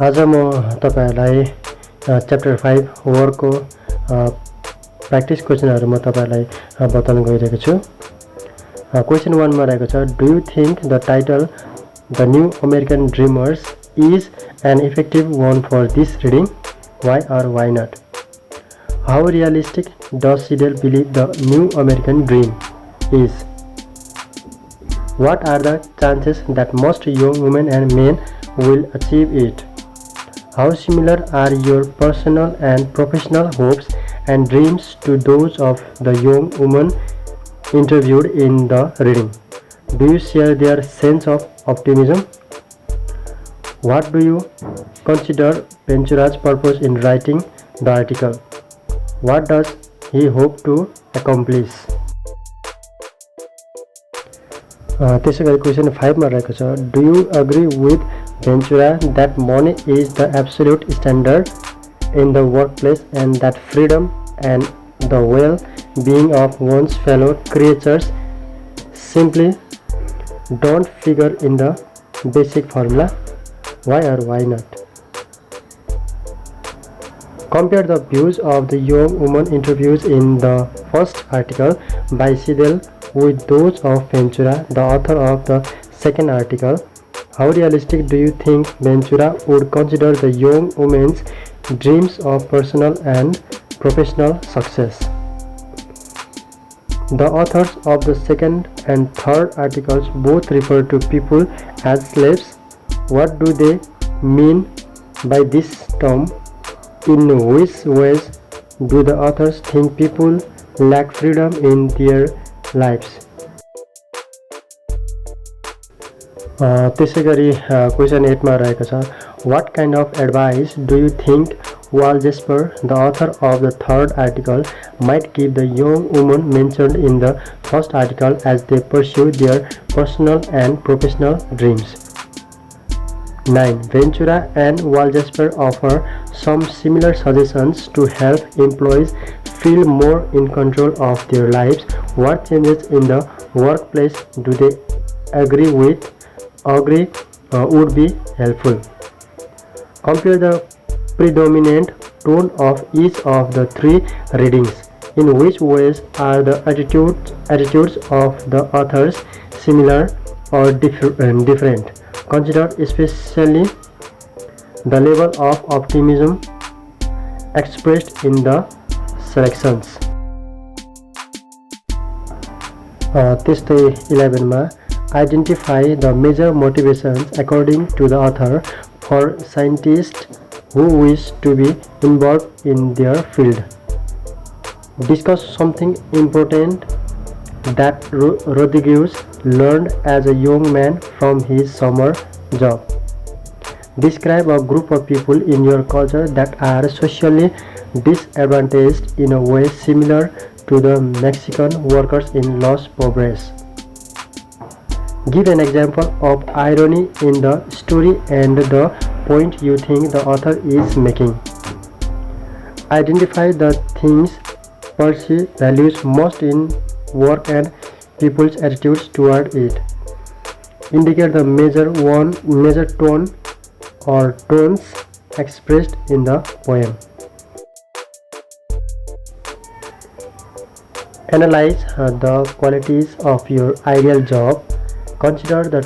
आज म तपाईहरुलाई च्याप्टर 5 वर्कको प्र्याक्टिस क्वेशनहरु म तपाईहरुलाई बताउन गइरहेको छु। क्वेशन 1 मा रहेको छ, do you think the title the new American dreamers is an effective one for this reading? Why or why not? How realistic does Sidel believe the new American dream is? What are the chances that most young women and men will achieve it? How similar are your personal and professional hopes and dreams to those of the young women interviewed in the reading? Do you share their sense of optimism? What do you consider Ventura's purpose in writing the article? What does he hope to accomplish? त्यसै गरी question 5 मा रहेको छ, do you agree with Ventura that money is the absolute standard in the workplace and that freedom and the well-being of one's fellow creatures simply don't figure in the basic formula? Why or why not? Compare the views of the young woman interviews in the first article by Sidel with those of Ventura, the author of the second article. How realistic do you think Ventura would consider the young woman's dreams of personal and professional success? The authors of the second and third articles both refer to people as slaves. What do they mean by this term? In which ways do the authors think people lack freedom in their lives? त्यसै गरी question 8 मा रहेको छ, what kind of advice do you think Wal Jasper, the author of the third article, might give the young women mentioned in the first article as they pursue their personal and professional dreams? 9. Ventura and Wal Jasper offer some similar suggestions to help employees feel more in control of their lives. What changes in the workplace do they agree would be helpful? Compare the predominant tone of each of the three readings. In which ways are the attitudes of the authors similar or different? Consider especially the level of optimism expressed in the selections. त्यस्तै 11 मा, identify the major motivations according to the author for scientists who wish to be involved in their field. Discuss something important that Rodriguez learned as a young man from his summer job. Describe a group of people in your culture that are socially disadvantaged in a way similar to the Mexican workers in Los Pobres. Give an example of irony in the story and the point you think the author is making. Identify the things Percy values most in work and people's attitudes toward it. Indicate the major tone or tones expressed in the poem. Analyze the qualities of your ideal job. Consider the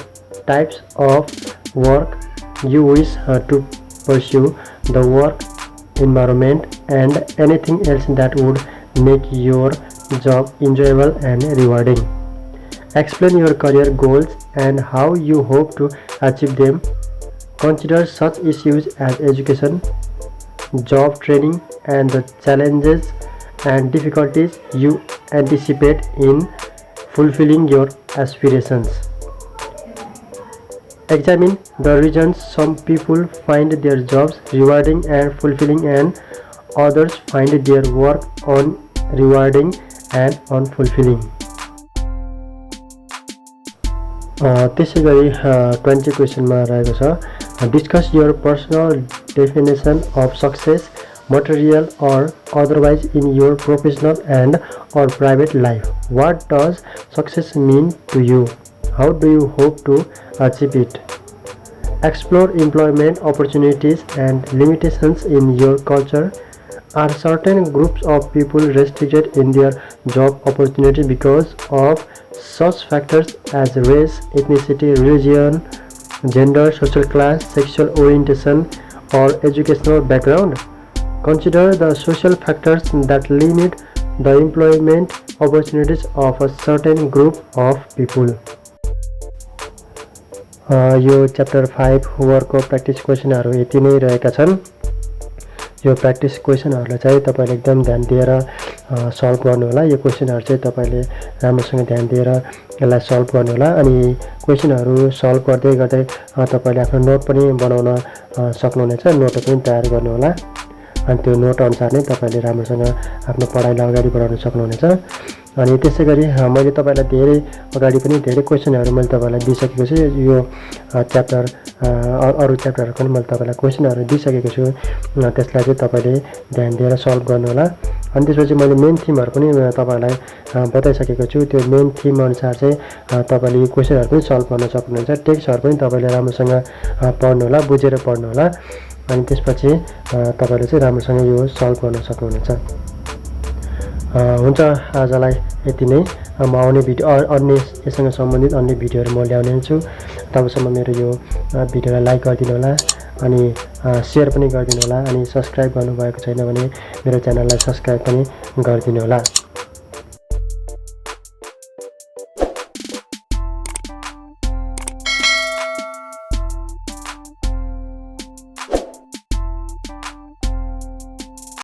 types of work you wish to pursue, the work environment, and anything else that would make your job enjoyable and rewarding. Explain your career goals and how you hope to achieve them. Consider such issues as education, job training, and the challenges and difficulties you anticipate in fulfilling your aspirations. Examine the reasons some people find their jobs rewarding and fulfilling and others find their work unrewarding and unfulfilling. त्यसै गरी 20 क्वेशनमा रहेको छ, discuss your personal definition of success, material or otherwise in your professional and or private life. What does success mean to you? How do you hope to achieve it? Explore employment opportunities and limitations in your culture. Are certain groups of people restricted in their job opportunity because of such factors as race, ethnicity, religion, gender, social class, sexual orientation, or educational background? Consider the social factors that limit the employment opportunities of a certain group of people. यो chapter 5 होमवर्कको practice क्वेसनहरू यति नै रहेका छन्। यो practice क्वेसनहरूलाई चाहिँ तपाईँले एकदम ध्यान दिएर सल्भ गर्नुहोला। यो क्वेसनहरू चाहिँ तपाईँले राम्रोसँग ध्यान दिएर यसलाई सल्भ गर्नुहोला। अनि क्वेसनहरू सल्भ गर्दै गर्दै तपाईँले आफ्नो नोट पनि बनाउन सक्नुहुनेछ। नोटहरू पनि तयार गर्नुहोला। अनि त्यो नोट अनुसार नै तपाईँले राम्रोसँग आफ्नो पढाइलाई अगाडि बढाउन सक्नुहुनेछ। अनि त्यसै गरी मैले तपाईँलाई धेरै अगाडि पनि धेरै क्वेसनहरू मैले तपाईँलाई दिइसकेको छु। यो च्याप्टर अरू च्याप्टरहरू पनि मैले तपाईँलाई क्वेसनहरू दिइसकेको छु। त्यसलाई चाहिँ तपाईँले ध्यान दिएर सल्भ गर्नुहोला। अनि त्यसपछि मैले मेन थिमहरू पनि तपाईँलाई बताइसकेको छु। त्यो मेन थिम अनुसार चाहिँ तपाईँले यो क्वेसनहरू पनि सल्भ गर्न सक्नुहुन्छ। टेक्स्टहरू पनि तपाईँले राम्रोसँग पढ्नुहोला, बुझेर पढ्नुहोला। अनि त्यसपछि तपाईँले चाहिँ राम्रोसँग यो सल्भ गर्न सक्नुहुनेछ। हुन्छ, आजलाई यति नै। म आउने भिडियो अन्य यससँग सम्बन्धित अन्य भिडियोहरू म ल्याउने छु। तबसम्म मेरो यो भिडियोलाई लाइक गरिदिनु होला, अनि सेयर पनि गरिदिनु होला। अनि सब्सक्राइब गर्नुभएको छैन भने मेरो च्यानललाई सब्सक्राइब पनि गरिदिनु होला।